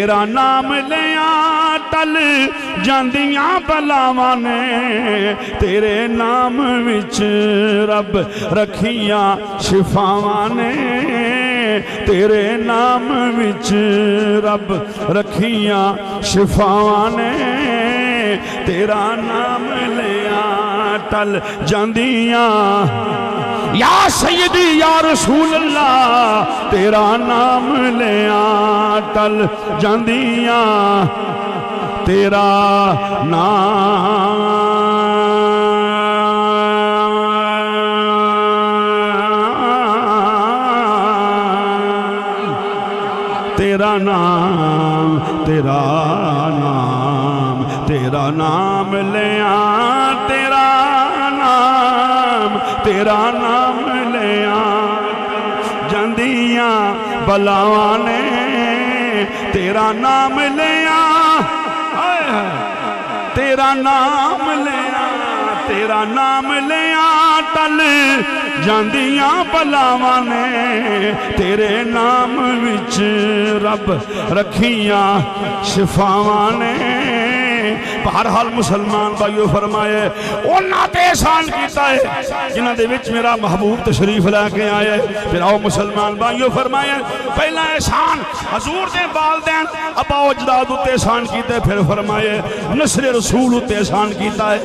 تیرا نام لیاں ٹل جاندیاں بلاواں نے تیرے نام وچ رب رکھیاں شفاواں نے تیرے نام وچ رب رکھیاں شفاواں نے تیرا نام لیاں ٹل جاندیاں یا سیدی یا رسول اللہ تیرا نام لیاں ٹل جاندیاں تیرا تیرا نام تیرا نام لیاں تیرا نام لیاں جاندیاں بلاواں نے تیرا نام لیاں تیرا نام لیاں ٹل جاندیاں بلاواں نے تیرے نام وچ رب رکھیاں شفاواں نے بہرحال مسلمان بھائیو فرمائے انہاں تے احسان کیتا ہے جنہاں دے وچ میرا محبوب تشریف لے کے آئے پھر آؤ مسلمان بھائیو فرمائے پہلا احسان حضور دے والدین ابا و اجداد تے احسان کیتے پھر فرمائے نسل رسول تے احسان کیتا ہے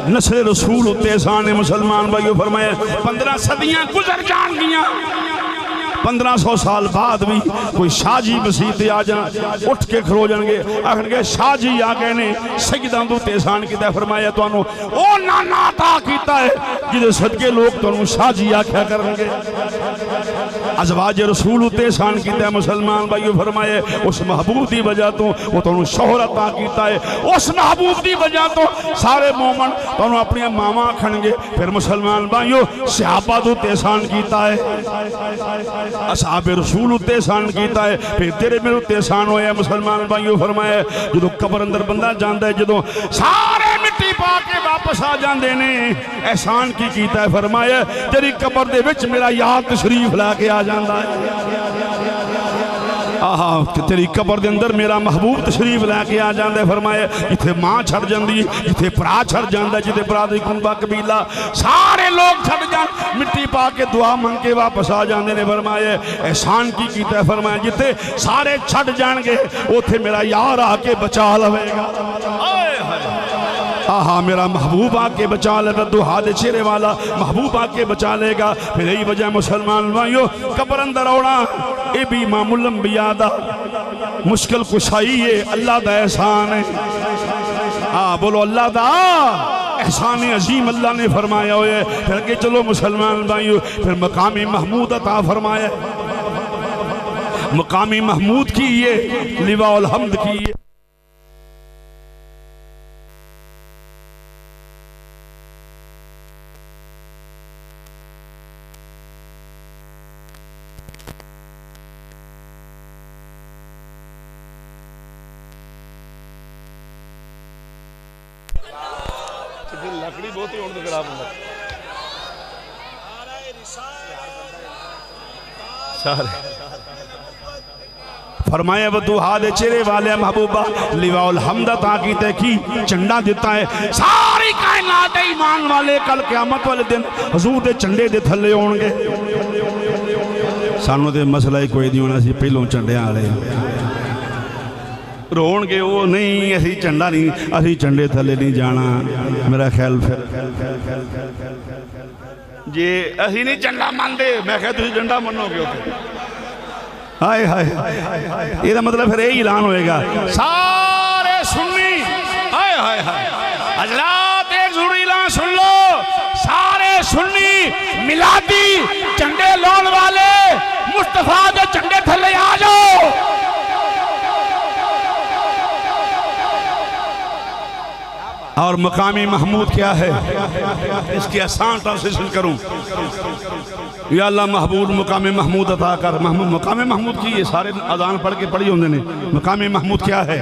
نسل رسول تے احسان ہے مسلمان بھائیو فرمائے 15 صدیاں گزر جان گیاں 1500 سال بعد بھی کوئی شاہ جی مسیح تے آ جانا اٹھ کے کھلو جان گے آخر کے شاہ جی آگے نے سجدہ دو تیسان کیتا ہے فرمایا تو انہوں او نانا عطا کیتا ہے جدے صدقے لوگ تو انہوں شاہ جی آکھیا کریں گے ازواج رسول تیسان کیتا ہے مسلمان بھائیو فرمائے اس محبوب دی وجہ تو وہ تو انہوں شوہر عطا کیتا ہے اس محبوب دی وجہ تو سارے مومن تو انہوں اپنی ماما کھنگے پھر مسلمان بھائیو صحابہ دو تیسان کیتا ہے اصحاب رسول تیسان کیتا ہے پھر تیرے میرے تیسان ہوئے مسلمان بھائیو فرمائے جدو قبر اندر بندہ جاندہ ہے جدو سارے مٹی پا کے واپس آ جاندے نے احسان کی کیتا ہے فرمائے تیری قبر دے وچ میرا یاد تشریف لا کے آ جاندہ ہے تیری قبر دے اندر میرا محبوب تشریف لے کے آ جاندے فرمائے جتھے ماں چھڑ جاندی جتھے پرا چھڑ جاندہ جتھے برادری کنبا قبیلہ سارے لوگ چھڑ جان مٹی پا کے دعا مانگ کے واپس آ جاندے نے فرمائے احسان کی کیتا ہے فرمائے جتھے سارے چھڑ جان گے اوتھے میرا یار آ کے بچا لوے گا میرا محبوب آ کے بچا لے گا دعا دے چہرے والا محبوب آ کے بچا لے گا پھر یہی وجہ مسلمان بھائیو قبر اندر اوڑا اے بھی امام الانبیاء دا مشکل کشائی ہے اللہ دا احسان ہے بولو اللہ دا احسان عظیم اللہ نے فرمایا ہوئے پھر کہ چلو مسلمان بھائیو پھر مقام محمود عطا فرمایا مقام محمود کی یہ لواء الحمد کی یہ لکڑی بہت ہی اڑد خراب ہوتا سارے فرمایا بدوہا دے چہرے والے محبوبہ لواء الحمد عطا کیتے کی چنڈا دیتا ہے ساری کائنات ایمان والے کل قیامت والے دن حضور دے چنڈے دے تھلے ہونگے سانوں دے مسئلہ ہی کوئی نہیں ہونا سی پہلوں چنڈے آلے رون گے وہ نہیں ایسی چنڈا نہیں ایسی چنڈے تھلے نہیں جانا میرا خیال پھر جی ایسی نہیں چنڈا مان دے میں کہتا تھی چنڈا منو گے ہوتے ہائے ہائے یہ دا مطلب پھر یہی اعلان ہوئے گا سارے سنی ہائے ہائے ہائے حضرات ایک ضروری اعلان سن لو سارے سنی میلادی چنڈے لون والے مصطفیٰ دے چنڈے تھلے آ جاؤ اور مقام محمود کیا ہے؟ اس کی آسان ٹرانسلیشن کروں، یا اللہ محبوب مقام محمود عطا کر۔ مقام محمود کی یہ سارے اذان پڑھ کے پڑھی ہوندے نے، مقام محمود کیا ہے؟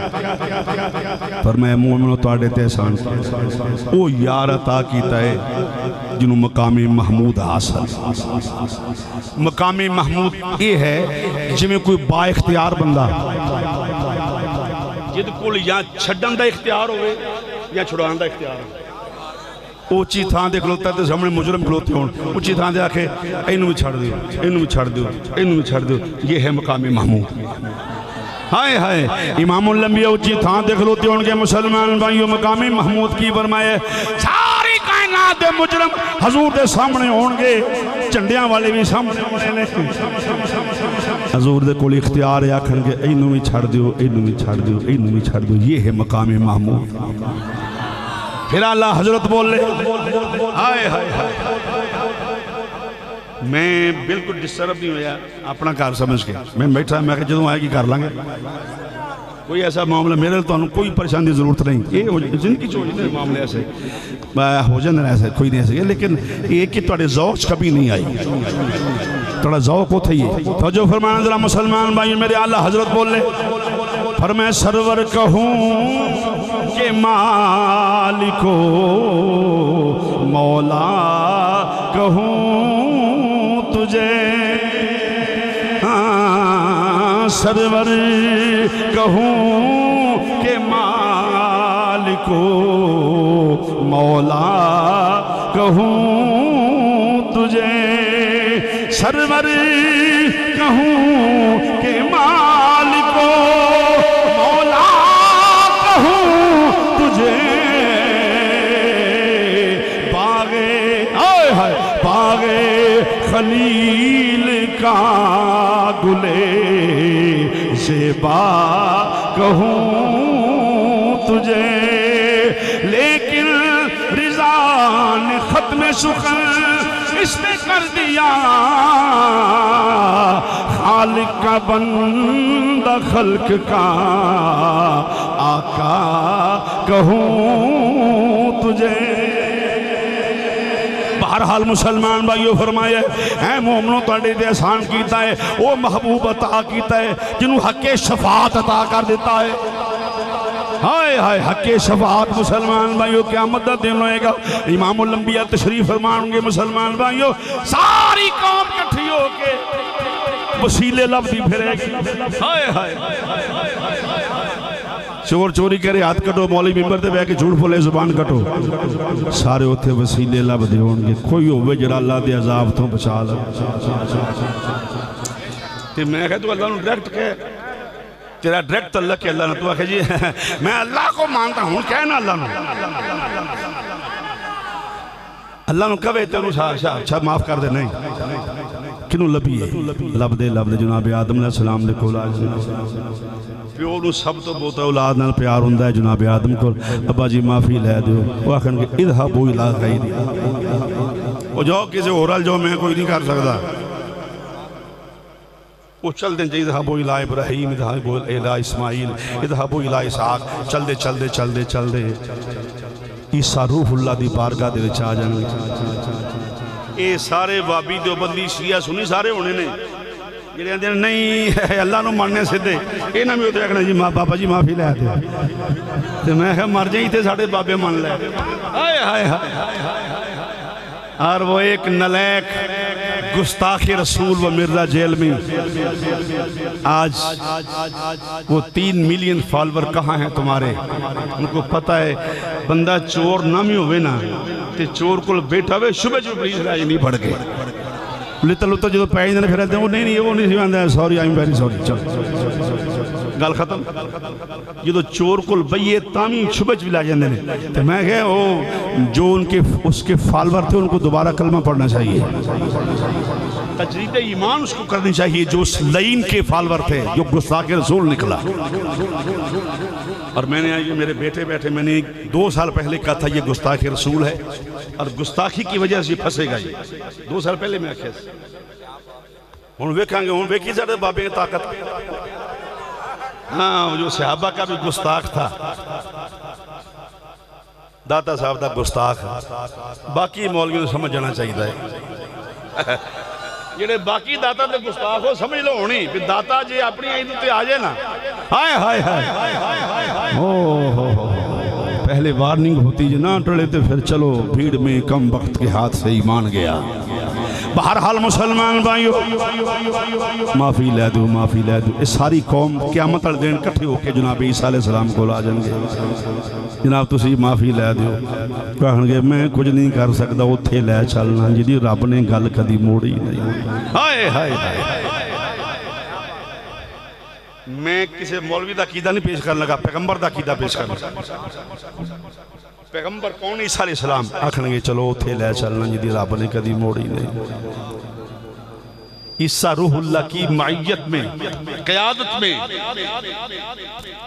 فرمایا مومنو تواڈے تے احسان او یار عطا کیتا ہے جنہوں مقام محمود حاصل۔ مقام محمود یہ ہے جی میں کوئی با اختیار بندہ جد کول یا چھڈن دا اختیار ہوئے یا چھڑان دا اختیار ہوئے، اوچی تھان دے کھلوتا ہے تو سامنے مجرم کھلوتے ہوں، اوچی تھان دے آکھے اینو بھی چھڑ دیو، اینو بھی چھڑ دیو، اینو بھی چھڑ دیو، یہ ہے مقام محمود۔ ہائے ہائے امام الانبیاء اوچی تھان دے کھلوتے ہوں گے مسلمان بھائیو، مقام محمود کی فرمائے ساری کائنات دے مجرم حضور دے سامنے ہوں گے، چنڈیاں والے بھی سامنے ہونے لیں، حضور دے کوئی اختیار ہے آکھن گے اینو بھی چھڑ دیو، اینو بھی چھڑ دیو، اینو بھی چھڑ دیو، یہ ہے مقام محمود۔ پھر اللہ حضرت بول لے آئے ہائے ہائے، میں بالکل ڈسٹرب نہیں ہویا اپنا کار سمجھ کے، میں بیٹھا میں کہ جدوں آئے گی کر لانگے، کوئی ایسا معاملہ میرے تو کوئی پریشان دی ضرورت نہیں، یہ جن کی چوڑی نے معاملے ایسے ہو جاندے ایسے کوئی نہیں ایسے، لیکن یہ کہ تھوڑے ذوق کبھی نہیں آئی، تھوڑا ذوق ہو تھا یہ توجہ فرمانا ذرا مسلمان بھائی میرے اللہ حضرت بول لے فرمائے سرور کہوں کہ مالکو مولا کہوں تجھے، سرور کہوں کہ مالکو مولا کہوں تجھے، سرور کہوں کہ مالکو مولا کہوں تجھے، باغے خلیل کا گلے زیبا کہوں تجھے، لیکن رضا نے ختم سخن اس نے کر دیا، خالق کا بندہ خلق کا آقا کہوں تجھے۔ بہرحال مسلمان بھائیو فرمائے اے مومنوں تواڈے تے احسان کیتا ہے، او محبوب عطا کیتا ہے جنہوں حق شفاعت عطا کر دیتا ہے۔ ہائے ہائے حق شفاعت مسلمان بھائیو قیامت دا دن ہوئے گا، امام الانبیاء تشریف فرمائیں گے مسلمان بھائیو، ساری قوم کٹھی ہو کے وسیلے لب دی پھرے گی۔ ہائے ہائے چور چوری کرے ہاتھ کٹو، مولوی ممبر دے بے کے جھوٹ بولے زبان کٹو، سارے ہوتے وسیلے لب دے ہوں گے، کوئی ہوئے جڑا اللہ دے عذاب تو بچا لگ۔ تو میں کہتا ہوں اللہ نے ڈائریکٹ کہے، تیرا ڈائریکٹ اللہ کہ اللہ نے تو آکھے جی میں اللہ کو مانتا ہوں، کہنا اللہ نے اللہ نے کبھے تیروں اچھا معاف کر دے، نہیں کنوں لبی ہے لب دے جناب آدم علیہ السلام دے کول آج پیو نو سب تو بہت اولاد نال پیار ہوندا ہے، جناب آدم کو ابا جی معافی لے دیو، وہ آکھن کہ اذهبوا الی غیری، وہ جو کسی اور جو میں کوئی نہیں کر سکتا، وہ چل دیں اذهبوا الی ابراہیم، اذهبوا الی اسماعیل، اذهبوا الی اسحاق، چل دے عیسیٰ روح اللہ دی بارگاہ دے وچ آ جانے۔ اے سارے وابی دیوبندی شیعہ سنی سارے ہونے نے جڑے آندے نہیں اللہ نو ماننے سدھے، اے نہ میں تے آکھنا جی بابا جی معافی لے دے، تے میں مر جائیں تے ساڈے بابے مان لے۔ ہائے ہائے اور وہ ایک نلیک گستاخ رسول و مرزا جیل میں آج وہ 3 ملین فالور کہاں ہیں تمہارے، ان کو پتہ ہے بندہ چور نہ بھی ہوئے نا تے چور کو بیٹھا ہوئے شبہ جو پلیس راج نہیں پڑھ گئے لتا جو پہنچ دینے پھر رہتے ہیں وہ نہیں سیواندہ ہے سوری آئیم ویری سوری چل گل ختم جو چور کو بئیے تامی شبہ جو لائے جاندے نے تو میں کہے جو اس کے فالور تھے ان کو دوبارہ کلمہ پڑھنا چاہیے، تجرید ایمان اس کو کرنی چاہیے جو اس لعین کے فالور تھے جو گستاخ رسول نکلا۔ اور میں نے آئی میرے بیٹے بیٹھے میں نے 2 سال پہلے کہا تھا یہ گستاخ رسول ہے اور گستاخی کی وجہ سے پھنسے گا، یہ 2 سال پہلے میں آکھے ہوں ویکھاں گے، ہوں ویکھی ساڈے بابے کی طاقت، ہاں جو صحابہ کا بھی گستاخ تھا داتا صاحب دا گستاخ باقی مولوی کو سمجھ جانا چاہیے ہے جڑے باقی داتا دے گستاخ ہو سمجھ لو ہونی کہ داتا جی اپنی عید تے آ جائے نا ہائے ہائے ہائے پہلے وارننگ ہوتی جو نہ ٹڑے تے پھر چلو بھیڑ میں کم وقت کے ہاتھ سے ایمان گیا بہرحال مسلمان بھائیو معافی لے دو معافی لے دو اس ساری قوم قیامت دین کٹھے ہو کے جناب عیسیٰ علیہ السلام کو لا جائیں گے جناب تسی معافی لے دو کہن گے میں کچھ نہیں کر سکتا اتھے لے چلنا جدی رب نے گل کدی موڑی نہیں ہائے ہائے میں کسی مولوی دا عقیدہ نہیں پیش کرنے لگا پیغمبر دا عقیدہ پیش کرنے لگا پیغمبر کون عیسیٰ علیہ السلام آکھن گے چلو اتھے لے چلنا جدی رب نے کدی موڑی نہیں عیسیٰ روح اللہ کی معیت میں قیادت میں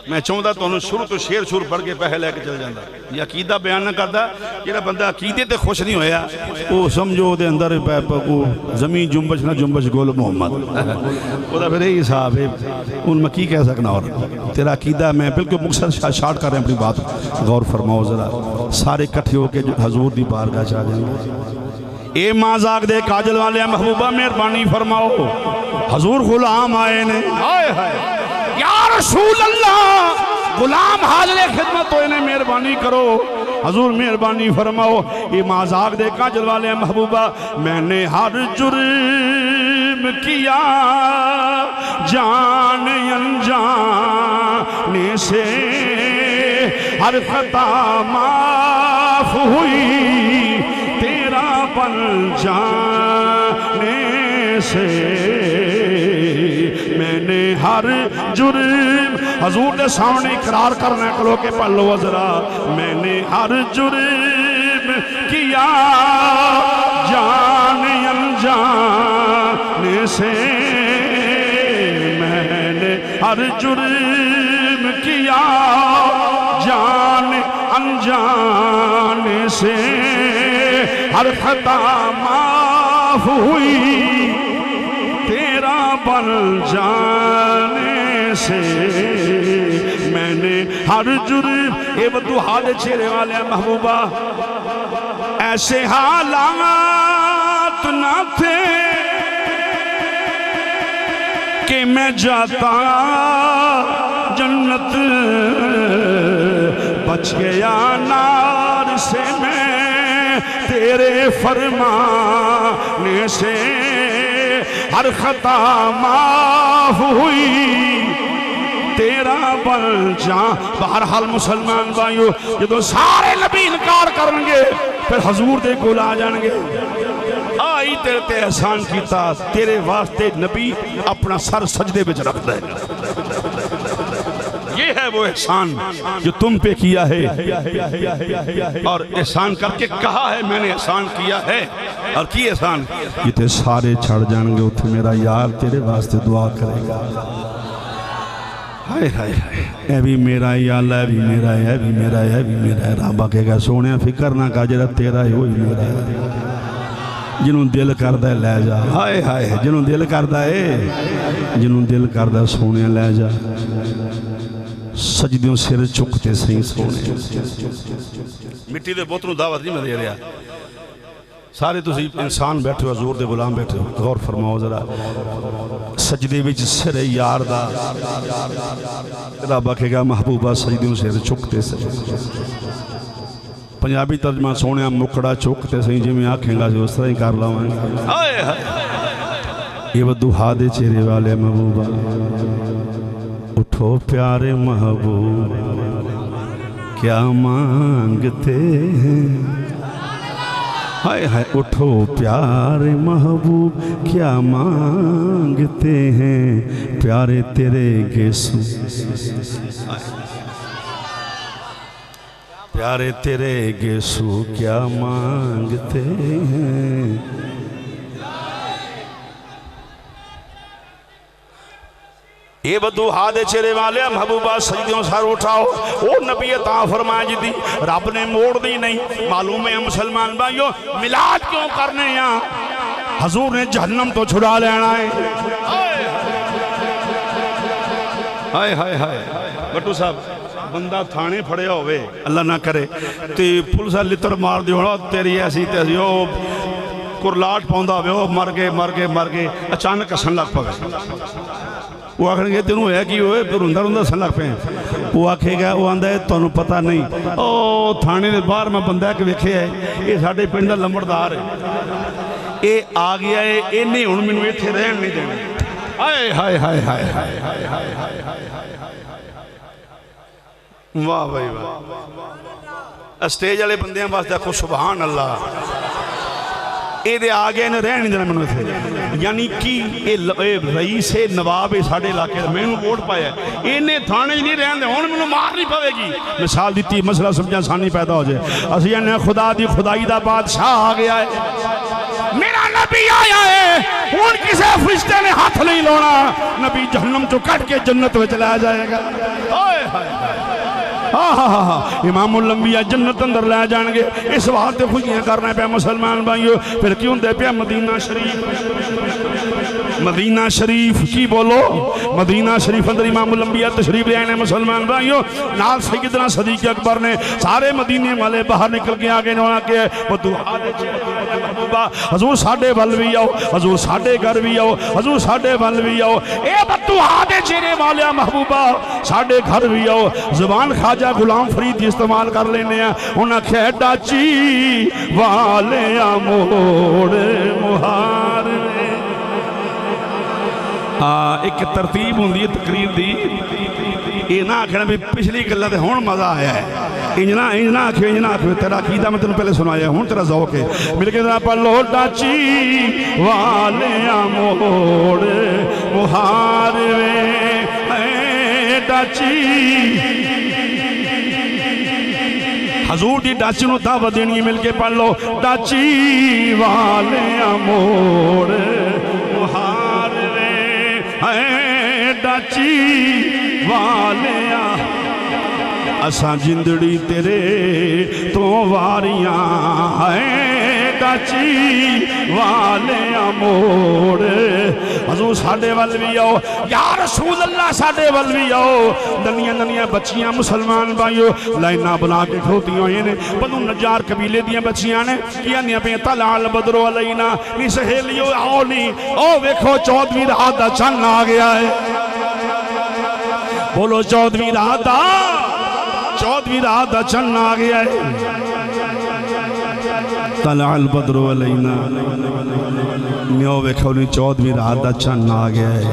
میں چاہتا تو انہوں شروع تو شیر پڑھ کے پہلے لے کے چل جاندہ یہ عقیدہ بیان نہ کرتا یہ بندہ عقیدے تے خوش نہیں ہویا وہ سمجھو دے اندر زمین جنبش نہ جنبش گول محمد وہ دا پھر یہی صاحب ہے ان میں کی کہہ سکنا اور تیرا عقیدہ میں بالکل مقصد شارٹ کر رہے ہیں اپنی بات غور فرماؤ ذرا سارے کٹھے ہو کے حضور دی بارگاہ چاہ جائیں گے اے مازاق دے کاجل والے محبوبہ مہربانی فرماؤ حضور غلام آئے نے یا رسول اللہ غلام حاضر خدمت ہوئے نے مہربانی کرو حضور مہربانی فرماؤ اے مازاق دے کاجل والے محبوبہ میں نے ہر جرم کیا جان انجانے سے ہر خطا معاف ہوئی تیرا بن جانے سے میں نے ہر جرم حضور نے سامنے اقرار کرنے کلو کے پڑھ لو ذرا میں نے ہر جرم کیا جان انجانے سے میں نے ہر جرم کیا جان انجانے سے ہر خطا معاف ہوئی تیرا بن جانے سے میں نے ہر جرم اے بدو حال چھیرے والے محبوبہ ایسے حالات نہ تھے کہ میں جاتا جنت بچ گیا نار سے میں تیرے فرمانے سے ہر خطا معاف ہوئی تیرا بن جان بہرحال مسلمان بھائیو جدو سارے نبی انکار کریں گے پھر حضور دے کو لا جان گے آئی تیرے تے احسان کیتا تیرے واسطے نبی اپنا سر سجدے بچ رکھ دے یہ ہے وہ احسان جو تم پہ کیا ہے اور احسان کر کے کہا ہے میں نے احسان کیا ہے اور کی احسان یہ تے سارے چھڑ جان گے اتھے میرا یار تیرے واسطے دعا کرے گا ہائے ہائے اے بھی میرا یا اللہ اے بھی میرا ہے اے بھی میرا ہے اے بھی میرا ہے رابع کہے گا سونے فکر نہ کہا جرہ تیرا ہے وہی میرا ہے جنہوں دل کردہ لے جا ہائے ہائے جنہوں دل کردہ سونے لے جا سجدیوں سر چکتے سہیں سونے مٹی دے بوتنوں دعوت نہیں میں دے رہا سارے تو انسان بیٹھے ہو حضور دے غلام بیٹھے ہو غور فرماؤ ذرا سجدے وچ سر یار دا رب کہے گا محبوبہ سجدیوں سر چکتے سہیں پنجابی ترجمہ سونے مکڑا چکتے سہیں جی میں آنکھیں گا جو اس طرح ہی کر لاؤں یہ بدو ہادے چہرے والے محبوبہ اٹھو پیارے محبوب کیا مانگتے ہیں ہائے ہائے اٹھو پیارے محبوب کیا مانگتے ہیں پیارے تیرے گیسو پیارے تیرے گیسو کیا مانگتے ہیں یہ بدو ہادے چہرے والے محبوبہ سجدیوں سر اٹھاؤ وہ نبی عطا فرمائے جدی رب نے موڑ دی نہیں معلوم ہے مسلمان بھائیو ملاد کیوں کرنے یہاں حضور نے جہنم تو چھڑا لینا ہے ہائے ہائے ہائے بٹو صاحب بندہ تھانے پھڑیا ہوئے اللہ نہ کرے تے پولیس لتر مار دی ہونا تیری ایسی تیسی او کرلاٹ پاؤندا ہوئے او مر گئے اچانک ہسن لگ پے وہ آخر گے تینوں ہے کہ ہوئے پھر روندا ہسن لگ پے وہ آکھے گا وہ آندا ہے تانوں پتہ نہیں او تھانے دے باہر میں بندہ ایک ویکھیا ہے یہ ساڈے پنڈ دا لمبڑدار ہے اے آ گیا ہے اینے ہن مینوں ایتھے رہن نہیں دینا ہائے ہائے ہائے ہائے ہائے ہائے ہائے ہائے واہ بھائی واہ سٹیج والے بندے ہیں واسطے آکھو سبحان اللہ اے دے آگے انہیں رہن نہیں دینا منو تھے یعنی کہ اے رئیس نواب ساڑھے علاقے میں انہوں ووٹ پایا ہے انہیں تھانے نہیں رہن دے انہوں منو مار نہیں پاوے گی مثال دیتی مسئلہ سمجھا سانی پیدا ہو جائے اسی انہیں خدا دی خدائی دا بادشاہ آگیا ہے میرا نبی آیا ہے ان کسے فرشتے نے ہاتھ نہیں لونا نبی جہنم جو کٹ کے جنت میں چلا جائے گا امام الانبیاء جنت اندر لے جان گے اس واسطے خوشیاں کرنا پہ مسلمان بھائیو پھر کیوں دے پہ مدینہ شریف کی بولو مدینہ شریف اندر امام الانبیاء تشریف لے آئے مسلمان بھائیو نال سیدنا صدیق اکبر نے سارے مدینے والے باہر نکل کے آگے نوانا کے حضور ساڑھے بل بھی آؤ حضور ساڑھے گھر بھی آؤ حضور ساڑھے بل بھی آؤ اے بدو آدھے چیرے والے محبوبہ ساڑھے گھر بھی آؤ زبان خواجہ غلام فرید استعمال کر لینے ہیں انہاں کھیڑا چی والے موڑ مہار ایک ترتیب ہوں دی تقریر دی یہ نہ آکھنا بھی پچھلی گلہ دے ہون مزہ آیا ہے انجنا آکھو تیرا عقیدہ میں تنہوں پہلے سنایا ہوں تیرا ذوق ہے مل کے ذرا پر لوٹا چی والے موڑ مہار ڈاچی حضور دی ڈاچی نو دعوت دینی مل کے پڑھ لو ڈاچی والے موڑ مہار ڈاچی والے اساں جندڑی تیرے تو واریاں ڈاچی والے موڑ حضور ساڑھے وال بھی آؤ یا رسول اللہ ساڑھے وال بھی آؤ دنیا بچیاں مسلمان بھائیو لائنہ بنا کے کھوتی ہوئے نے بنو نجار قبیلے دیاں بچیاں نے کیا نہیں پہ طلع البدر علینا نی سہیلیو آؤ نہیں او ویکھو 14ویں رات دا چن آ گیا ہے بولو 14ویں رات دا چن آ گیا ہے طلع البدر علینا نیو ویکھو نہیں 14ویں رات دا چن آ گیا ہے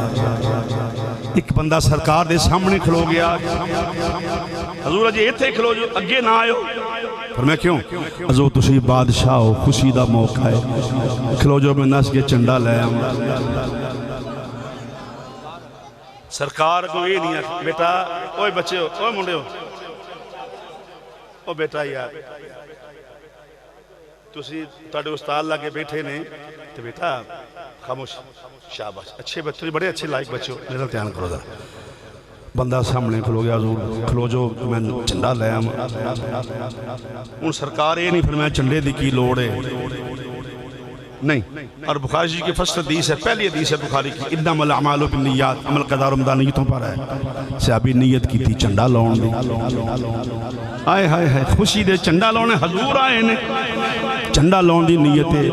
ایک بندہ سرکار دے سامنے کھلو گیا حضور جی ایتھے کھلو جو اگے نہ آئے پر میں کیوں حضور تسی بادشاہ ہو خوشی دا موقع ہے کھلو جو میں نس کے چنڈا لے آؤں سرکار کو یہ نہیں ہے بیٹا اوہ بچے ہو اوہ منڈے ہو اوہ بیٹا یار تسی تاڑے استاد لگے بیٹھے نے تو بیٹا خاموش شاباش اچھے بچے بڑے اچھے لائق بچے ہو میرا تیان کرو دا بندہ سامنے کھلو گیا حضور کھلو جو میں چنڈا لے آم ان سرکار یہ نہیں فرمایا چنڈے دی کی لوڑ ہے نہیں اور بخاری جی کی فصل حدیث ہے پہلی حدیث ہے بخاری کی انما الاعمال بالنیات عمل قضا رمضان نیتوں پر ہے صحابی نیت کی تھی چنڈا لاؤن دی آئے ہائے ہائے خوشی دے چنڈا لاؤنے حضور آئے نے چنڈا لاؤن دی نیت ہے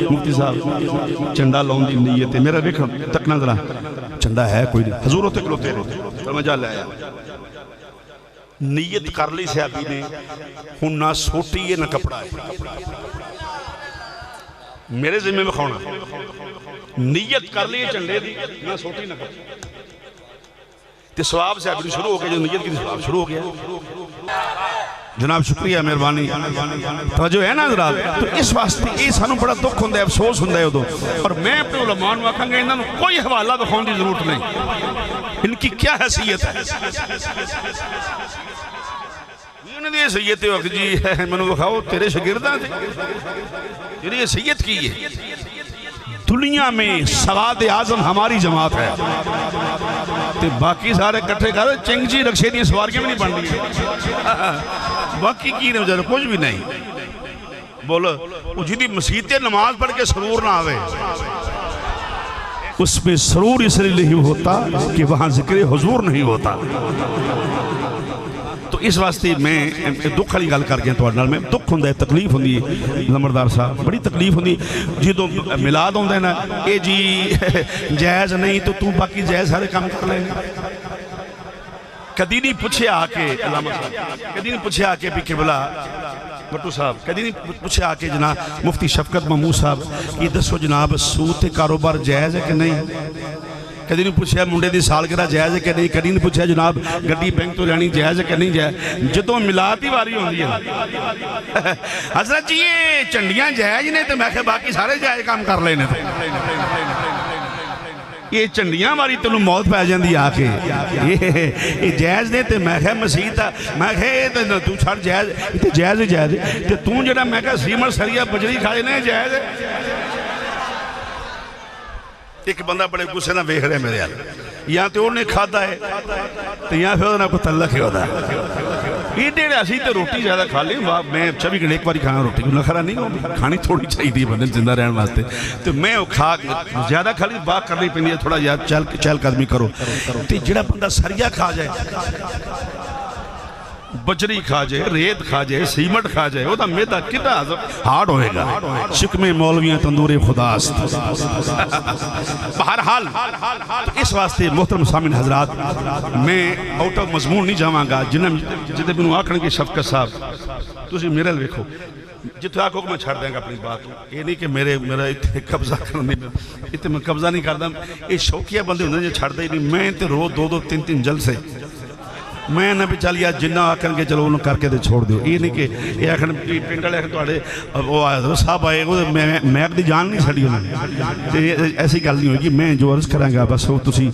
مفتی صاحب چنڈا لاؤن دی نیت ہے میرا دیکھو تکنا ذرا چنڈا ہے کوئی نہیں حضور ہوتے کلوتے رہے فرمجا لے آیا نیت کر لی صحابی نے ہن نہ سوٹی ہے نہ کپڑا ہے میرے ذمہ میں کھونا نیت کر لی چنڈے دی نہ سوٹی نہ کپڑا تے ثواب سے اپنی شروع ہو گیا جو نیت کی ثواب شروع ہو گیا جناب شکریہ مہربانی توجہ ہے نا حضرات تو اس واسطے یہ سانو بڑا دکھ ہوندا ہے افسوس ہوندا ہے ادو اور میں اپنے علماء نوں آکھاں گا انہاں نوں کوئی حوالہ دکھاؤن دی ضرورت نہیں ان کی کیا حیثیت ہے انہوں نے یہ حیثیت ہے جی منو بخاؤ تیرے شاگرداں تھے یہ حیثیت کی ہے دنیا میں سواد اعظم ہماری جماعت ہے تے باقی سارے کٹھے کر چنگ جی رکشے دی سواریاں میں نہیں بن رہی باقی کی نہیں جائے کچھ بھی نہیں بولو وہ جدی مسیحتے نماز پڑھ کے سرور نہ آوے اس میں سرور اس لیے نہیں ہوتا کہ وہاں ذکر حضور نہیں ہوتا تو اس واسطے میں دکھ والی گل کر گیا تھوڑے نال میں دکھ ہوندا ہے تکلیف ہوندی ہے لمبردار صاحب بڑی تکلیف ہوندی جدوں میلاد ہوندا ہے نا اے جی جائز نہیں تو باقی جائز سارے کام کر لیں کدی نہیں پوچھے آ کے علامہ صاحب کدی نہیں پوچھے آ کے بھی قبلہ بٹو صاحب کدی نہیں پوچھے آ کے جناب مفتی شفقت محمود صاحب کہ دسو جناب سود تے کاروبار جائز ہے کہ نہیں کدی نہیں پوچھا منڈے دی سالگرہ جائز ہے کہ نہیں کدی نہیں پوچھا جناب گڈی بینک تو لینی جائز ہے کہ نہیں جائز جدوں میلاد دی واری ہوندی ہے حضرت جی یہ چنڈیاں جائز نے تے میں کہ باقی سارے جائز کام کر لینے تھے یہ چنڈیاں ماری تنوں موت پہ جاندی آ کے یہ جائز نے تے میں کہ مسیح تا میں کہ تو چھڑ جائز تے جائز ہی جائز تے تو جڑا میں کہ سیمر سریا بجری کھائے نے جائز ہے ایک بندہ بڑے غصے نہ ویکھ رہے میرے حال یا تے انہیں کھادا ہے تے یا پھر انہاں کو تعلق ہی ہوتا ہے یہ ڈیڑے اسی تے روٹی زیادہ کھا لیں میں 24 گھنٹے ایک باری کھانا روٹی کو نخرا نہیں ہو کھانی تھوڑی چاہیے بندے زندہ رہن واسطے تو میں کھا زیادہ کھا لی بات کرنی پینی ہے تھوڑا یاد چہل قدمی کرو تے جڑا بندہ سریا کھا جائے بجری کھا جائے ریت کھا جائے سیمٹ کھا جائے وہ دا میدہ کتا ہارڈ ہوئے گا شکم مولویاں تندور خداست بہرحال اس واسطے محترم سامعین حضرات میں آؤٹ آف مضمون نہیں جاواں گا جدے بنو آکھن کے شفقت صاحب تسی میرے لکھو جتنے آکھو کہ میں چھڑ دیں گا اپنی بات یہ نہیں کہ میرا اتنے قبضہ کرنے اتنے میں قبضہ نہیں کردا یہ شوقیہ بندے ہوندے جو چھڑ دے نہیں میں تے رو دو تین جلسے میں نہ بھی چل یا جنہ آکھن کے چلو انہوں کر کے دے چھوڑ دیو یہ نہیں کہ یہ آکھن پنڈل آکھن توڑے وہ آئے حضرت صاحب آئے میں اپنی جان نہیں سڑی انہوں ایسی گل نہیں ہوگی میں جو عرض کریں گا بس وہ تسی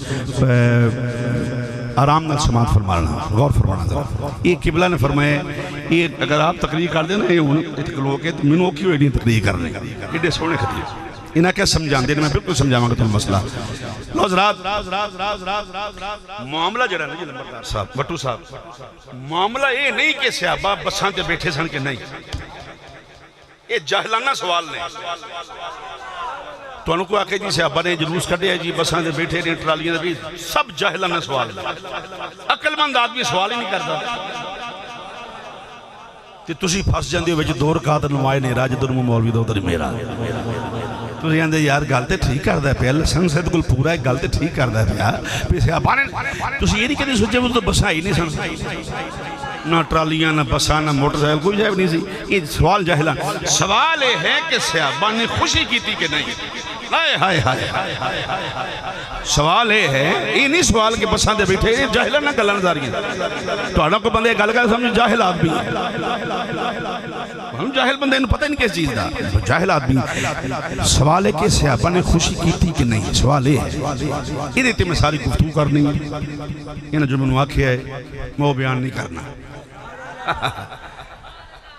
آرام نال سماعت فرمانا غور فرمانا ذرا یہ قبلہ نے فرمایا یہ اگر آپ تقریر کر دیں نا یہ اتکلو کے تو منو کیوں ایڈی تقریر کرنے گا ایڈے سونے خطیر انہاں کیا سمجھان دے میں بالکل سمجھاواں گا تمہیں مسئلہ لو حضرات معاملہ جڑا نہیں لمبردار صاحب بٹو صاحب معاملہ یہ نہیں کہ صحابہ بساں تے بیٹھے سن کے نہیں یہ جاہلانہ سوال نہیں تو انہوں کو آکے جی صحابہ نے جلوس کر دیا جی بساں تے بیٹھے نے ٹرالیاں تے بھی سب جاہلانہ سوال عقل مند آدمی سوال ہی نہیں کرتا کہ تسی پھنس جاندے وچ دو رکعت نمائے نے راج درم مولوی دو تری میرا تو یہ اندے یار گل تے ٹھیک کردا ہے پیا لسن سید کل پورا ایک گل تے ٹھیک کردا ہے پیا پیسے آپانے تسی یہ نہیں کہتے سوچے وہ تو بساں ہی نہیں سن نہ ٹرالیاں نہ بساں نہ موٹر سائیکل کوئی جائے نہیں سی یہ سوال جاہلا سوال یہ ہے کہ صحابہ نے خوشی کی تھی کہ نہیں ہائے ہائے سوال یہ ہے یہ نہیں سوال کہ بساں دے بیٹھے یہ جاہلہ نہ گلن داریاں تو آنا کو بندے گل کر سمجھے جاہل آدمی ہم جاہل بندے انہوں پتہ نہیں کس چیز دا جاہل آدمی سوال ہے کہ صحابہ نے خوشی کی تھی کہ نہیں سوال یہ ہے یہ دیتے میں ساری گفتگو کرنی یہ جو منو آکھے ہے میں وہ بیان نہیں کرنا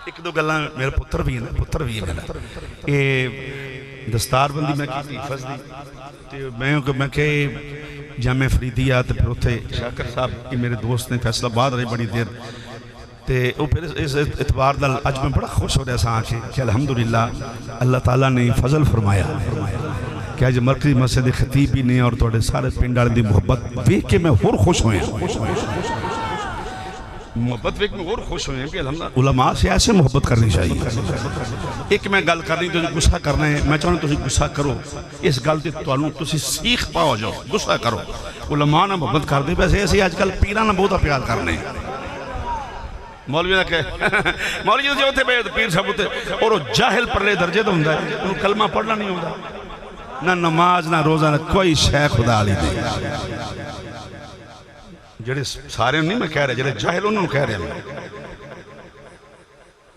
ایک دو گلاں میرے پتر بھی ہے میرا یہ دستار بندی میں کی حفظ دی میں کہ جامع فریدیہ تے پھر اتھے شاکر صاحب کی میرے دوست نے فیصلہ آباد رہے بڑی دیر تے وہ پھر اس اعتبار دل اج میں بڑا خوش ہو رہا سا آنکھیں کہ الحمدللہ اللہ تعالیٰ نے فضل فرمایا کہ آج مرکزی مسجد خطیب بھی نہیں اور توڑے سارے پنڈال دی محبت ویک کے میں اور خوش ہوئے محبت ویک میں اور خوش ہوئے ہیں کہ الحمدللہ علماء سے ایسے محبت کرنی چاہیے ایک میں گل کرنی تو گسا کرنا ہے میں چاہوں تسی گسا کرو اس گل تے تسی سیکھ پاؤ جاؤ گسا کرو علماء نہ محبت کر دے ویسے ایسے آج کل پیران نہ بہت پیار کرنے مولوی نہ کہے مولوی جو ہوتے بے پیر صاحب ہوتے اور وہ جاہل پرلے درجے تو ہوندہ ہے انہوں کلمہ پڑھنا نہیں ہوندہ نہ نماز نہ روزہ نہ کوئی شیخ خدا علی نہیں جڑے سارے نہیں میں کہہ رہے جڑے جاہل انہوں کہہ رہے ہیں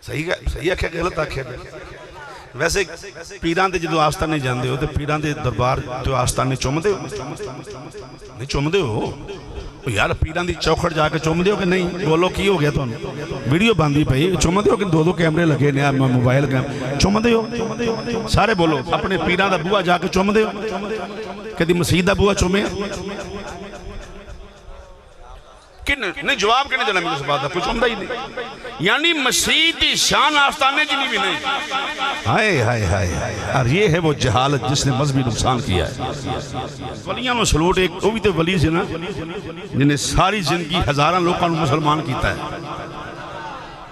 صحیح ہے کہ غلط آکھے ویسے پیران دے جدو آستانے جاندے ہو تو پیران دے دربار جو آستانے چوم دے ہو نہیں چوم دے ہو یار پیران دی چوکھڑ جا کے چوم دے ہو کہ نہیں بولو کی ہو گیا تو ویڈیو باندھی پئی چوم دے ہو کہ دو کیمرے لگے نیا موبائل چوم دے ہو سارے بولو اپنے پیران دا بوا جا کے چوم دے ہو کدی مسجد دا بوا چومے نہیں جواب کہنے دینا میرے سے بات ہے کچھ عمدہ ہی نہیں یعنی مسیح کی شان آفتانے جنہی بھی نہیں ہائے ہائے ہائے اور یہ ہے وہ جہالت جس نے مذہبی نقصان کیا ہے ولیاں میں سلوٹ ایک وہ بھی تو ولی سے نا جنہیں ساری زندگی ہزارہ لوگوں نے مسلمان کیتا ہے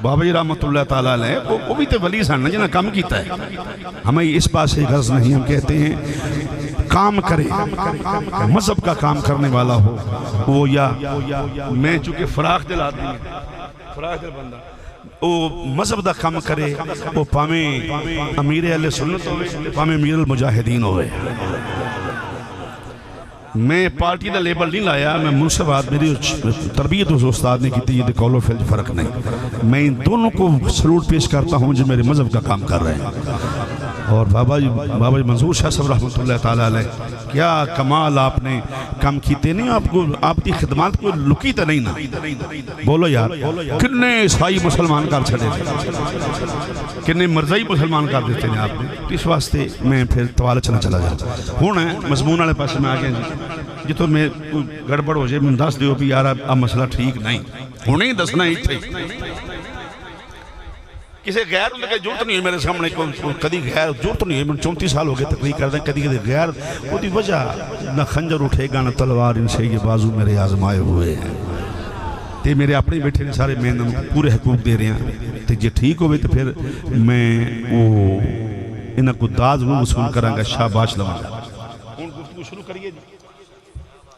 بابا جی رحمت اللہ تعالیٰ علیہ وہ بھی تو ولی سن جنہیں کم کیتا ہے ہمیں اس بات سے غرض نہیں ہم کہتے ہیں کام کرے مذہب کا کام کرنے والا ہو وہ یا میں چونکہ فراخ دل آدمی ہے فراخ دل بندہ وہ مذہب دا کام کرے وہ پامیں امیر اہل سنت ہوئے پامیں امیر المجاہدین ہوئے میں پارٹی دا لیبل نہیں لایا میں منصفات میری تربیت اس استاد نے کی تھی یہ قول و فعل فرق نہیں میں ان دونوں کو سلوٹ پیش کرتا ہوں جو میرے مذہب کا کام کر رہے ہیں اور بابا جی منظور شاہ صاحب رحمۃ اللہ تعالیٰ علیہ کیا کمال آپ نے کام کیتے نہیں آپ کی خدمات کو لکی تو نہیں نا بولو یار کتنے عیسائی مسلمان کر چھڑے تھے کتنے مرزائی مسلمان کر دیتے ہیں آپ نے اس واسطے میں پھر توالہ چلا جاتا ہوں مضمون والے پاس میں آگے جی تو میں گڑبڑ ہو جائے میں دس دیو بھی یار اب مسئلہ ٹھیک نہیں ہوں ہی دسنا ہی تھے کسی غیر ان کے ضرورت نہیں ہے میرے سامنے کدی غیر ضرورت نہیں ہے میں 34 سال ہو گئے تقریر کر دیں کدی غیر وہ دی وجہ نہ خنجر اٹھے گا نہ تلوار ان سے یہ بازو میرے آزمائے ہوئے ہیں تے میرے اپنے بیٹھے نے سارے میں پورے حقوق دے رہے ہیں تے جی ٹھیک ہوئے تو پھر میں وہ انہاں کو داد وہ وصول کروں گا شاباش لوں گا ان گفتگو شروع کریے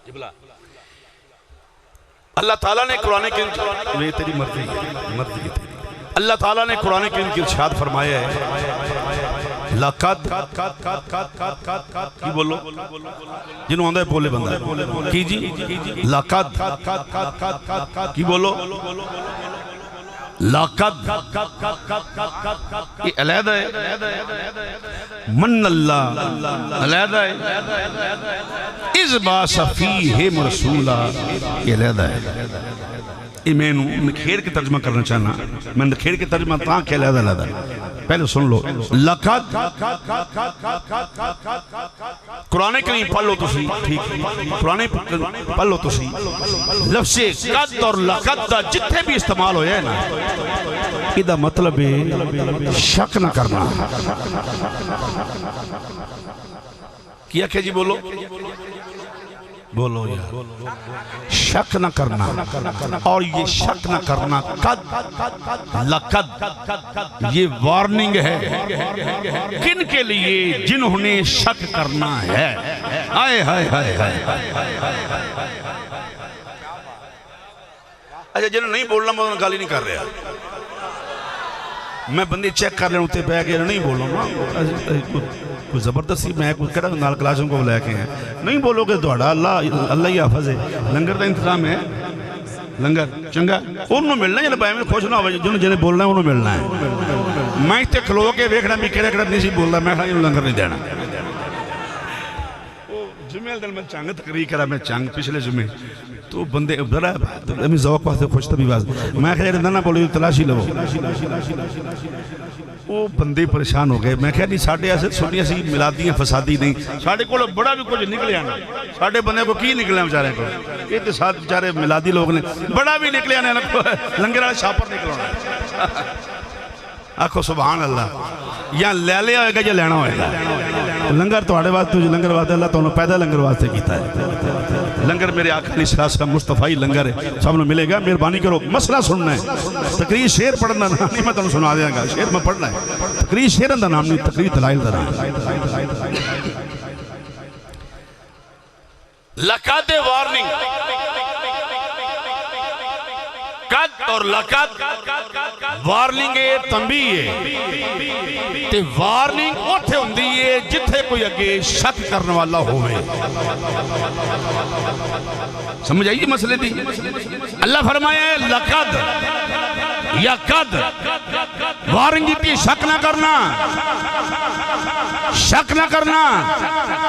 جی بلا اللہ تعالیٰ نے قرآن کریم میں تیری مرضی ہے اللہ تعالیٰ نے قرآن کریم کی ارشاد فرمایا ہے لقد کی بولو جنہوں آندہ ہے بولے بندہ کی جی لقد کی بولو لقد یہ علیحدہ ہے من اللہ علیحدہ ہے اذ باس فیہم رسولا یہ علیحدہ ہے یہ میں نکھیر کے ترجمہ کرنا چاہنا میں نکھیر کے ترجمہ تاں کہ علیحدہ علیحدہ پہلے سن لو لقد قرآن کریم پڑھ لو تو سی قرآن پڑھ لو تو سی لفظ قد اور لقد دا جتنے بھی استعمال ہویا ہے نا ادھا مطلب ہے شک نہ کرنا کیا کہ جی بولو بولو یار شک نہ کرنا اور یہ شک نہ کرنا قد لقد یہ وارننگ ہے کن کے لیے جنہوں نے شک کرنا ہے آئے ہائے ہائے ہائے اچھا جنہوں نہیں بولنا میں گالی نہیں کر رہا میں بندے چیک کر لیں ہوتے پہ کہ نہیں بولنا کوئی زبردستی میں کوئی کہتا نال کلاسوں کو لے کے ہیں نہیں بولو کہ دوڑا اللہ ہی حافظ ہے لنگر دا انتظام ہے لنگر چنگا انہوں ملنا ہے جنہیں بائی میں خوش نہ ہو جنہوں جنہیں بولنا ہے انہوں ملنا ہے میں تے کھلو کے ویکھنا بھی کہڑا نہیں سی بولنا میں کھا لنگر نہیں دینا جمعہ دن میں چانگ تقریر کرا میں چانگ پچھلے جمعہ تو بندے ذرا ہمیں ذوق واسطے خوش تبھی باز میں خیر نہ بولے تلاشی لو وہ بندے پریشان ہو گئے میں کہا نہیں ساڑھے ایسے سنی ایسی ملادی ہیں فسادی نہیں ساڑھے کو بڑا بھی کچھ نکلے آنا ساڑھے بندے کو کی نکلے ہیں بچارے کو یہ تو ساتھ بچارے ملادی لوگ نے بڑا بھی نکلے آنے لنگر والے شاپر نکلونا آکھو سبحان اللہ یا لے لیا ہوئے گا یا لینا ہوئے گا لنگر تو آڑے بات تجھے لنگر واسطے اللہ تو انہوں پیدا لنگر واسطے کیتا ہے لنگر میرے آقا علیہ السلام مصطفی لنگر ہے سب نے ملے گا مہربانی کرو مسئلہ سننا ہے تقریر شعر پڑھنا نہیں میں تمہیں سنا دیا گا شعر میں پڑھنا ہے تقریر شعر اندر نام نہیں تقریر دلائل دا نام لقد وارننگ قد اور لقد وارننگ تنبیہ ہے تے وارننگ اوٹھے ہوندی ہے جتھے کوئی اگے شک کرنے والا ہوئے سمجھ آئیے مسئلے دی اللہ فرمایا ہے لقد یا قد وارننگ کی شک نہ کرنا شک نہ کرنا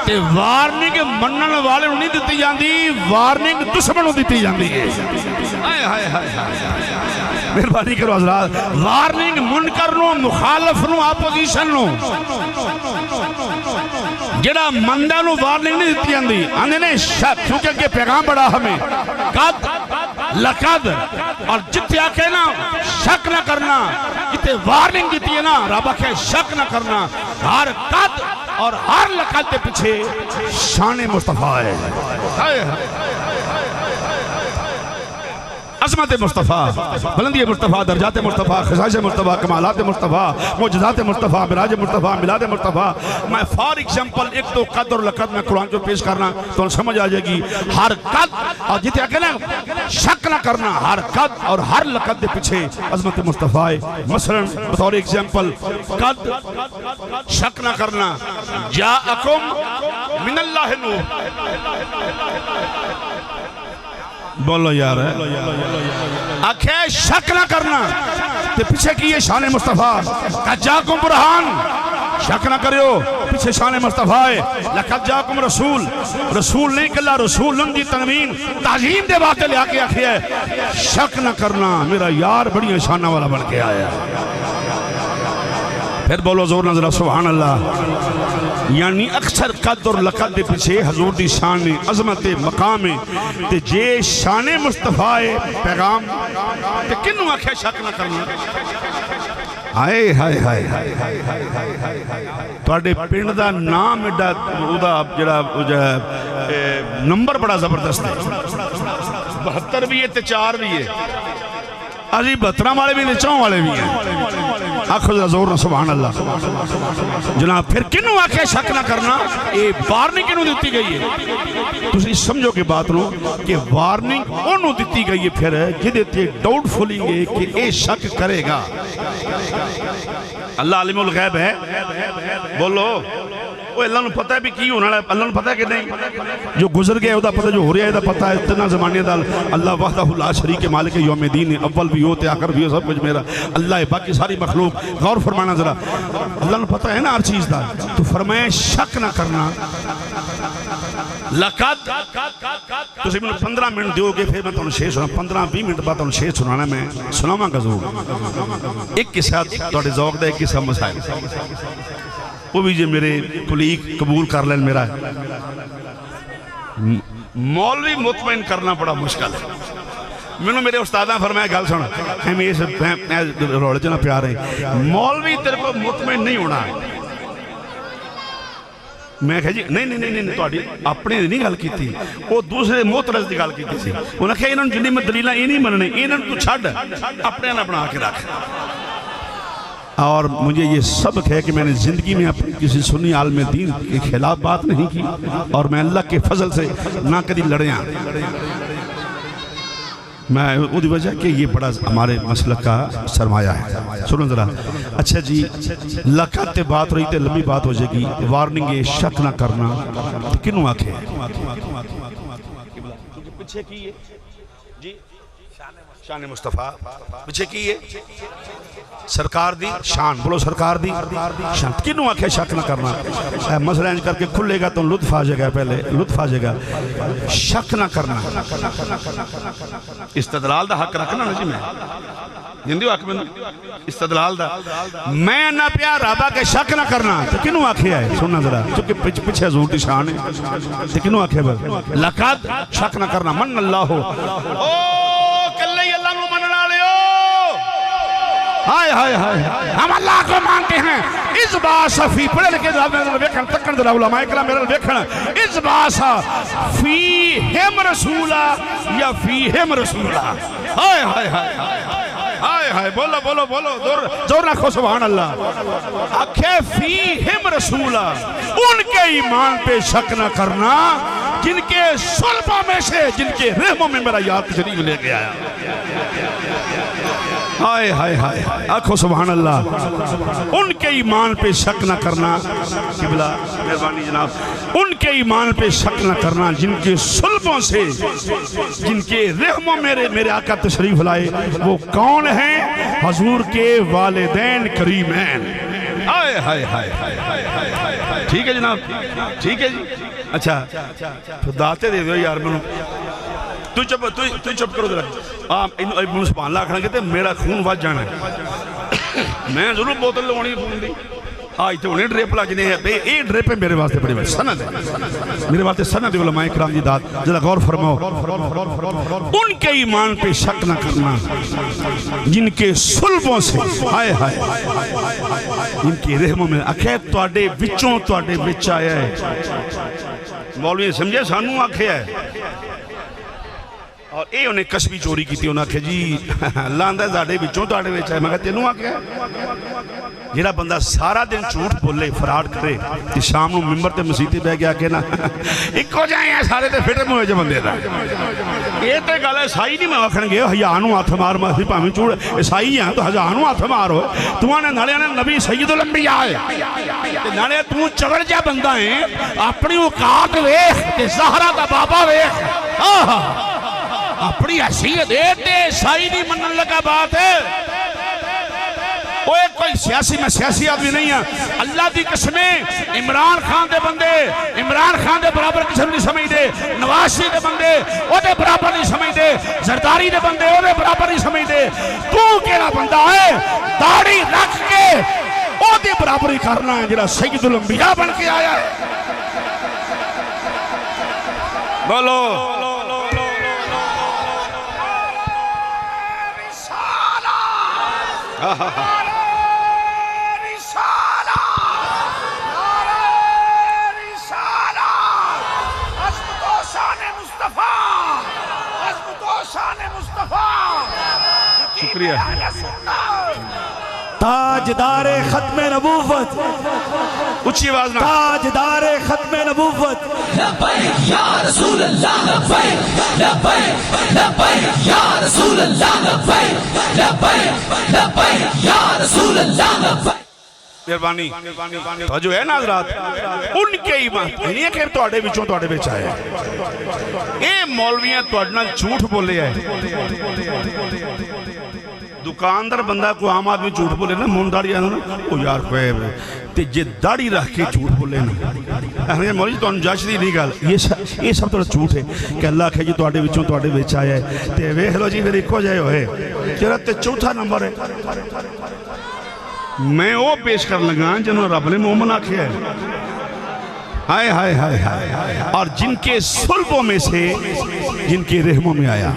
تے وارننگ منن والے نہیں دیتی جاندی وارننگ دشمنوں دیتی جاندی ہے مہربانی کرو حضرات وارننگ منکر نو مخالف نو اپوزیشن نو جڑا مندہ نو وارننگ نہیں دیتی جاندی آندے نے شک کیونکہ کہ پیغام بڑا ہمیں قد لقد اور جتے آکے نا شک نہ کرنا جتے وارننگ دیتی ہے نا رب آکے شک نہ کرنا ہر قد اور ہر لقد کے پیچھے شان مصطفیٰ ہے عظمت مصطفیٰ بلندی مصطفیٰ درجات مصطفیٰ خصائص مصطفیٰ کمالات مصطفیٰ معجزات مصطفیٰ معراج مصطفیٰ میلاد مصطفیٰ میں فار ایگزامپل ایک تو قد اور لقد میں قرآن کو پیش کرنا تو ان سمجھ آ جائے گی ہر قد اور جتے اکیلے شک نہ کرنا ہر قد اور ہر لقد کے پیچھے عظمت مصطفیٰ مثلا بطور ایگزامپل قد شک نہ کرنا جاءکم من اللہ نور بولو یار آنکھیں شک نہ کرنا تے پیچھے کی یہ شان مصطفیٰ قد جاکم برہان شک نہ کریو پیچھے شان مصطفیٰ ہے لقد جاکم رسول رسول نہیں کلا رسول لندی تنوین تعظیم دے باتیں لے آکے آکھے ہے شک نہ کرنا میرا یار بڑی شانہ والا بن کے آیا پھر بولو زور نظر سبحان اللہ یعنی اکثر قد اور لقد دے پیچھے حضور دی شان عظمت مقام تے جے شان مصطفیٰ پیغام تے کنوں آکھے شک نہ کرنا ہائے ہائے ہائے تواڈے پنڈ دا نام ایڈا اودا جڑا نمبر بڑا زبردست ہے 72 بھی ہے تے 4 بھی ہے ازی 72 والے بھی نے 4 والے بھی ہیں آخر زور نہ سبحان اللہ جناب پھر کنوں آکے شک نہ کرنا اے وارننگ کنوں دیتی گئی ہے تسی سمجھو کہ بات نو کہ وارننگ انہوں دیتی گئی ہے پھر جدے تے ڈاؤٹ فولیں گے کہ اے شک کرے گا اللہ عالم الغیب ہے بولو وہ اللہ نے پتہ ہے بھی کی ہونا ہے اللہ نے پتہ ہے کہ نہیں جو گزر گیا ہے پتہ جو ہو رہا ہے پتہ ہے اتنا زمانے دال اللہ وحدہ لا شریک مالک یوم دین اول بھی ہوتے آخر بھی ہو سب کچھ میرا اللہ باقی ساری مخلوق غور فرمانا ذرا اللہ نے پتہ ہے نا ہر چیز دا تو فرمائے شک نہ کرنا لقد تو سے میں 15 منٹ دیو گے پھر میں تو شیئر سنا 15-20 منٹ بعد تو شیئر سنانا میں سناواں گا ضرور ایک کے ساتھ توڑے ذوق دا ایک کے ساتھ مسائل وہ بھی جو میرے کلیگ قبول کر لیں میرا مولوی مطمئن کرنا بڑا مشکل ہے میں نے میرے استادہ فرمایا گل سنا ہم یہ روڑے چنا پیار ہیں مولوی تیرے کو مطمئن نہیں ہونا ہے میں کہا جی نہیں توڑی اپنے نہیں گل کی تھی وہ دوسرے معترض دی گل کی تھی انہوں نے کہا انہوں نے جنہی میں دلیلہ یہ نہیں مننے انہوں نے تو چھڑ اپنے نہ بنا کے رکھ اور مجھے یہ سبق ہے کہ میں نے زندگی میں اپنی کسی سنی عالم دین کے خلاف بات نہیں کی اور میں اللہ کے فضل سے نہ کدی لڑیاں میں وہ دی وجہ کہ یہ بڑا ہمارے مسلک کا سرمایہ ہے سنو ذرا اچھا جی لقد تے بات رہی تے لمبی بات ہو جائے گی وارننگ شک نہ کرنا کنوں آکھے پیچھے کی ہے جی شان مصطفیٰ پیچھے کی ہے سرکار دی شان بولو سرکار دی شان کنوں آکھے شک نہ کرنا مسئلہ انج کر کے کھلے گا تو لطف آ جائے گا پہلے لطف آ جائے گا شک نہ کرنا استدلال دا حق رکھنا نا جی میں جندیو حق میں استدلال دا میں نہ پیار رابع کے شک نہ کرنا تو کنوں آکھے آئے سننا ذرا چونکہ پیچھے حضور دی شان ہے تو کنوں آکھے بھر لقد شک نہ کرنا من اللہ ہو کلے اللہ نو مننا لے ہائے ہائے ہائے ہم اللہ کو مانتے ہیں اس باسا فی پڑھے لکھے ویکھن تکن در علماء کرام میرے ویکھن اس باسا فی ہم رسولہ یا فی ہم رسولہ ہائے ہائے ہائے ہائے ہائے بولو بولو بولو زور رکھو سبحان اللہ آکھے فی ہم رسولہ ان کے ایمان پہ شک نہ کرنا جن کے صلبوں میں سے جن کے رحموں میں میرا یاد شریف لے کے آیا ہائے ہائے ہائے آنکھو سبحان اللہ ان کے ایمان پہ شک نہ کرنا قبلہ مہربانی جناب ان کے ایمان پہ شک نہ کرنا جن کے صلبوں سے جن کے رحموں میرے آقا تشریف لائے وہ کون ہیں حضور کے والدین کریمین ہائے ہائے ہائے ہائے ٹھیک ہے جناب ٹھیک ہے جی اچھا تو داتے دے دو یار منو تو چپ کرو دے رہا سبحان اللہ کھڑا کہتے میرا خون واج جانا ہے میں ضرور بوتل لوانی خون دی آج تو انہیں ڈریپ لگنے ہیں بے یہ ڈریپ میرے واسطے بڑی بڑی سند ہے میرے واسطے سند علماء کرام دی داد ذرا غور فرماؤ ان کے ایمان پہ شک نہ کرنا جن کے صلبوں سے ہائے ہائے ان کی رحموں میں اکھے تواڈے وچوں تواڈے وچ آیا ہے مولوی سمجھے سانو آکھے ہے اور اے انہیں کسبی چوری کی تھی انہوں نے کہا جی اللہ اندھا زاڑے بچوں تاڑے بیچا ہے میں کہا تینوں آکے ہے جیڑا بندہ سارا دن جھوٹ بولے فراڈ کرے کہ شام نو ممبر تے مسیطی بہ گیا کہ نا ایک ہو جائیں ہیں سارے تے فٹر موئے جو بندے دا یہ تے گالے سائی نہیں میں آکھن گے ہیانو آتھ مار مہدی پاہمیں چوڑ سائی ہیں تو ہزانو آتھ مار ہوئے تمہانے نالے آنے نبی سید الانبیاء ہے نالے تم چور جا بندہ ہیں اپنی اوقات ویخ کہ زہرہ دا بابا ویخ اپنی حیثیت دیتے سائی نہیں منن لگا بات ہے وہ کوئی سیاسی میں سیاسی آدمی نہیں ہے اللہ دی قسمیں عمران خان دے بندے عمران خان دے برابر قسم نہیں سمجھ دے نواز شریف دے بندے وہ دے برابر نہیں سمجھ دے زرداری دے بندے وہ دے برابر نہیں سمجھ دے تو کیڑا بندہ ہے داڑھی رکھ کے وہ دے برابر ہی کرنا ہے جڑا سید الانبیاء بن کے آیا ہے بولو شکریہ تاجدار ختم نبوت اچھی آواز نہ تاجدار ختم نبوت لبیک یا رسول اللہ لبیک لبیک لبیک یا رسول اللہ لبیک لبیک لبیک یا رسول اللہ لبیک مہربانی جو ہے نا حضرات ان کے ایمان نہیں ہے کہ توڑے بچوں توڑے بچ آئے اے مولویاں توڑنا جھوٹ بولے ہے دکاندر بندہ کو عام آدمی جھوٹ بولے نا مون داڑی آنا نا او یار کوئے تے جے داڑی رکھ کے جھوٹ بولے نا مولوی تو انجاش دی نہیں گال یہ سب تو جھوٹ ہے کہ اللہ کہے جی توڑے بچوں توڑے بچ آئے تے ویخ لو جی میرے کو جائے ہوئے چرا تے چوتھا نمبر ہے میں وہ پیش کر لگا جنہوں رب نے مومن آکھے ہے ہائے ہائے ہائے ہائے اور جن کے صلبوں میں سے جن کے رحموں میں آیا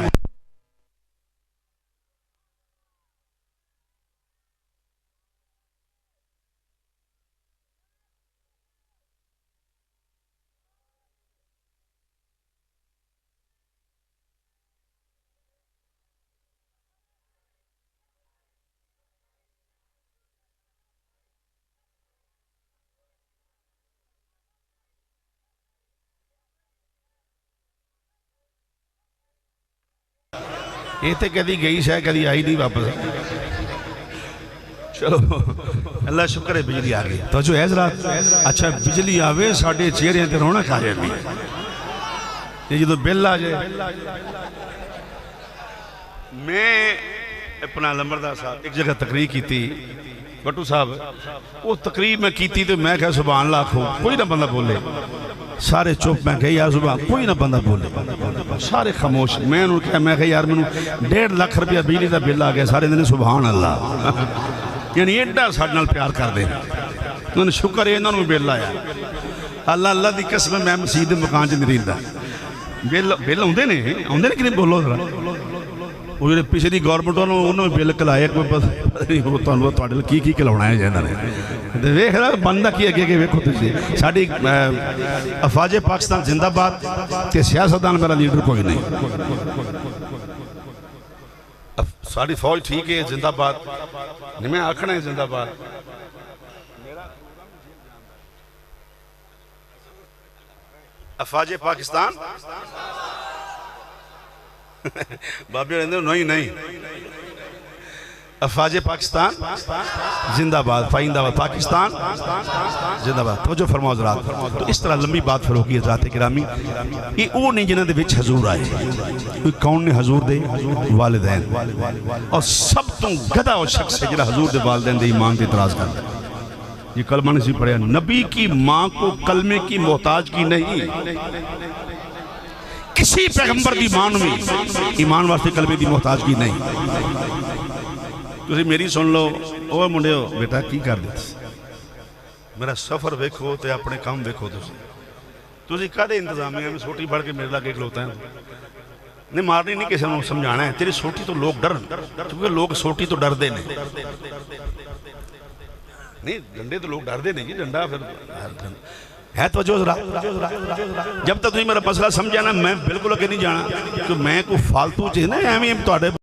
یہ تے کدی گئی شاید کدی آئی نہیں واپس چلو اللہ شکر ہے بجلی آ گئی تو جو حضرات اچھا بجلی آوے ساڑھے چہرے تے رونا کھا جائے بھی یہ جو بل آ جائے میں اپنا لمبردار صاحب ایک جگہ تقریر کی تھی بٹو صاحب وہ تقریر میں کی تھی تو میں کہا سبحان اللہ کھو کوئی نہ بندہ بولے سارے چوپ میں کہا یار زبان کوئی نہ بندہ بولے سارے خاموش میں انہوں کہا میں کہا یار میں 1.5 لاکھ روپیہ بجلی دا بل آ گیا سارے دن سبحان اللہ یعنی ایڈا ساڑھ نال پیار کر دیں انہوں نے شکر ہے انہوں نے بل آیا اللہ اللہ دی قسم میں مسجد مکان چ نہیں رہندا بل آندے نے کہ نہیں بولو ذرا وہ جو پچھلی گورنمنٹ انہوں نے بل کلائے کوئی پتہ نہیں وہ تواڈے کی کلاونا ہے جنہاں نے ویکھ رہا بندہ کی اگے ویکھو تسی ساڈی افواج پاکستان زندہ باد تے سیاستدان میرا لیڈر کوئی نہیں ساڈی فوج ٹھیک ہے زندہ باد نہیں میں آکھنا ہے زندہ باد افواج پاکستان بابی رہندے نہیں افواج پاکستان زندہ باد فائندہ باد پاکستان زندہ باد توجہ فرماؤ حضرات تو اس طرح لمبی بات پھر ہوگی حضرات کرامی یہ وہ نہیں جنہاں دے وچ حضور آئے کوئی کون نے حضور دے والدین اور سب تو گدھا اور شخص ہے جنہاں حضور دے والدین دے ایمان دے اعتراض کرتا ہے یہ کلمہ نے سی پڑھیا نبی کی ماں کو کلمے کی محتاج کی نہیں کسی پیغمبر دی مان میں ایمان واسطے کلمے دی محتاج کی نہیں تسی میری سن لو اوہ منڈے ہو بیٹا کی کر دیتا میرا سفر ویکھو تے اپنے کام ویکھو تسی کدے انتظامیہ میں سوٹی بڑھ کے میرے لاگے کھلوتا ہے نہیں مارنی نہیں کسی نے سمجھانا ہے تیری سوٹی تو لوگ ڈرن کیونکہ لوگ سوٹی تو ڈر دے نہیں ڈنڈے تو لوگ ڈر دے نہیں جی ڈنڈا پھر ہے توجہ ذرا جب تک تجھے میرا مسئلہ سمجھا نا میں بالکل اگے نہیں جانا کہ میں کوئی فالتو چیز نہیں ایویں تواڈے